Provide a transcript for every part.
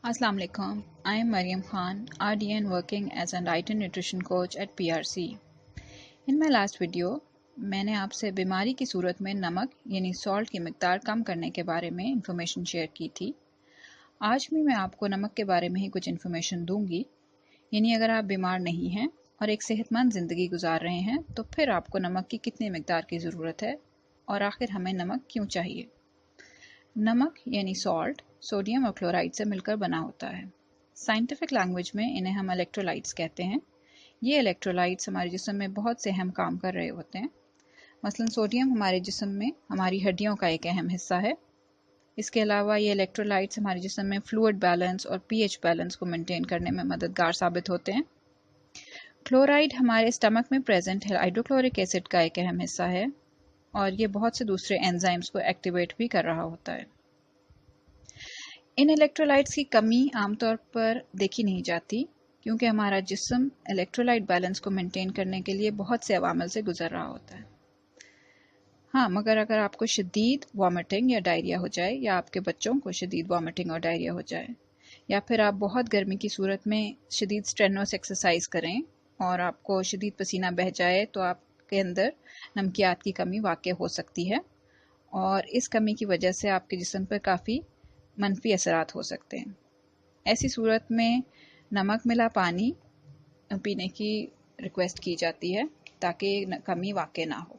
Assalamu alaikum. I am Mariam Khan, RDN working as a diet and nutrition coach at PRC. In my last video, मैंने आपसे बीमारी की सूरत में नमक यानी सॉल्ट की मिकदार कम करने के बारे में इंफॉर्मेशन शेयर की थी। आज भी मैं आपको नमक के बारे में ही कुछ इंफॉर्मेशन दूंगी। यानी अगर आप बीमार नहीं हैं और एक सेहतमंद ज़िंदगी गुजार रहे हैं तो फिर आपको नमक की कितनी मिकदार की ज़रूरत है और आखिर हमें नमक क्यों चाहिए। नमक यानी सॉल्ट सोडियम और क्लोराइड से मिलकर बना होता है। साइंटिफिक लैंग्वेज में इन्हें हम इलेक्ट्रोलाइट्स कहते हैं। ये इलेक्ट्रोलाइट्स हमारे जिस्म में बहुत से अहम काम कर रहे होते हैं। मसलन सोडियम हमारे जिस्म में हमारी हड्डियों का एक अहम हिस्सा है। इसके अलावा ये इलेक्ट्रोलाइट्स हमारे जिस्म में फ्लूइड बैलेंस और पीएच बैलेंस को मेंटेन करने में मददगार साबित होते हैं। क्लोराइड हमारे स्टमक में प्रेजेंट हाइड्रोक्लोरिक एसिड का एक अहम हिस्सा है और ये बहुत से दूसरे एंजाइम्स को एक्टिवेट भी कर रहा होता है। इन इलेक्ट्रोलाइट्स की कमी आमतौर पर देखी नहीं जाती क्योंकि हमारा जिस्म इलेक्ट्रोलाइट बैलेंस को मेंटेन करने के लिए बहुत से अवामिल से गुजर रहा होता है। हाँ, मगर अगर आपको शदीद वॉमिटिंग या डायरिया हो जाए या आपके बच्चों को शदीद वॉमिटिंग और डायरिया हो जाए या फिर आप बहुत गर्मी की सूरत में शदीद स्ट्रेनोस एक्सरसाइज करें और आपको शदीद पसीना बह जाए तो आपके अंदर नमकियात की कमी वाक़ई हो सकती है और इस कमी की वजह से आपके जिस्म पर काफ़ी मनफी असरात हो सकते हैं। ऐसी सूरत में नमक मिला पानी पीने की रिक्वेस्ट की जाती है ताकि कमी वाक़ई ना हो।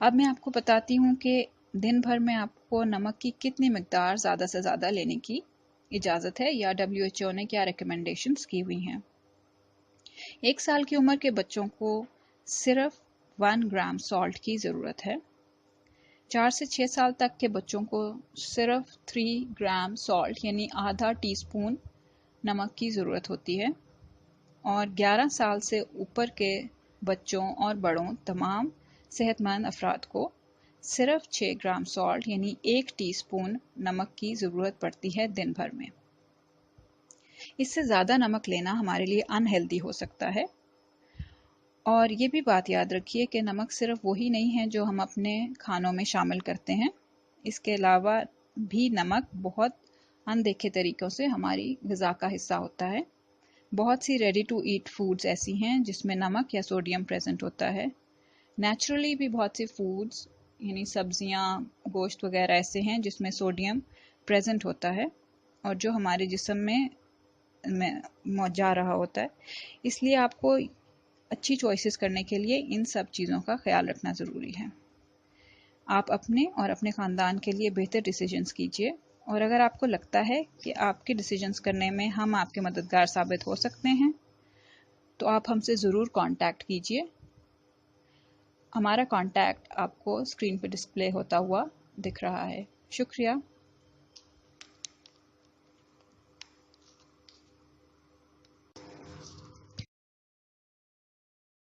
अब मैं आपको बताती हूँ कि दिन भर में आपको नमक की कितनी मिकदार ज़्यादा से ज़्यादा लेने की इजाज़त है या WHO ने क्या रिकमेंडेशंस की हुई हैं। 1 साल की उम्र के बच्चों को सिर्फ 1 ग्राम सॉल्ट की ज़रूरत है। 4 से 6 साल तक के बच्चों को सिर्फ 3 ग्राम सॉल्ट यानी आधा टीस्पून नमक की ज़रूरत होती है और 11 साल से ऊपर के बच्चों और बड़ों तमाम सेहतमंद अफराद को सिर्फ 6 ग्राम सॉल्ट यानी 1 टीस्पून नमक की ज़रूरत पड़ती है दिन भर में। इससे ज़्यादा नमक लेना हमारे लिए अनहेल्दी हो सकता है और ये भी बात याद रखिए कि नमक सिर्फ वही नहीं है जो हम अपने खानों में शामिल करते हैं। इसके अलावा भी नमक बहुत अनदेखे तरीक़ों से हमारी ग़िज़ा का हिस्सा होता है। बहुत सी रेडी टू ईट फूड्स ऐसी हैं जिसमें नमक या सोडियम प्रेजेंट होता है। नेचुरली भी बहुत सी फूड्स यानी सब्जियां, गोश्त वगैरह ऐसे हैं जिसमें सोडियम प्रेजेंट होता है और जो हमारे जिस्म में जा रहा होता है। इसलिए आपको अच्छी चॉइसेस करने के लिए इन सब चीज़ों का ख्याल रखना ज़रूरी है। आप अपने और अपने ख़ानदान के लिए बेहतर डिसीजंस कीजिए और अगर आपको लगता है कि आपके डिसीजंस करने में हम आपके मददगार साबित हो सकते हैं तो आप हमसे ज़रूर कांटेक्ट कीजिए। हमारा कांटेक्ट आपको स्क्रीन पर डिस्प्ले होता हुआ दिख रहा है। शुक्रिया।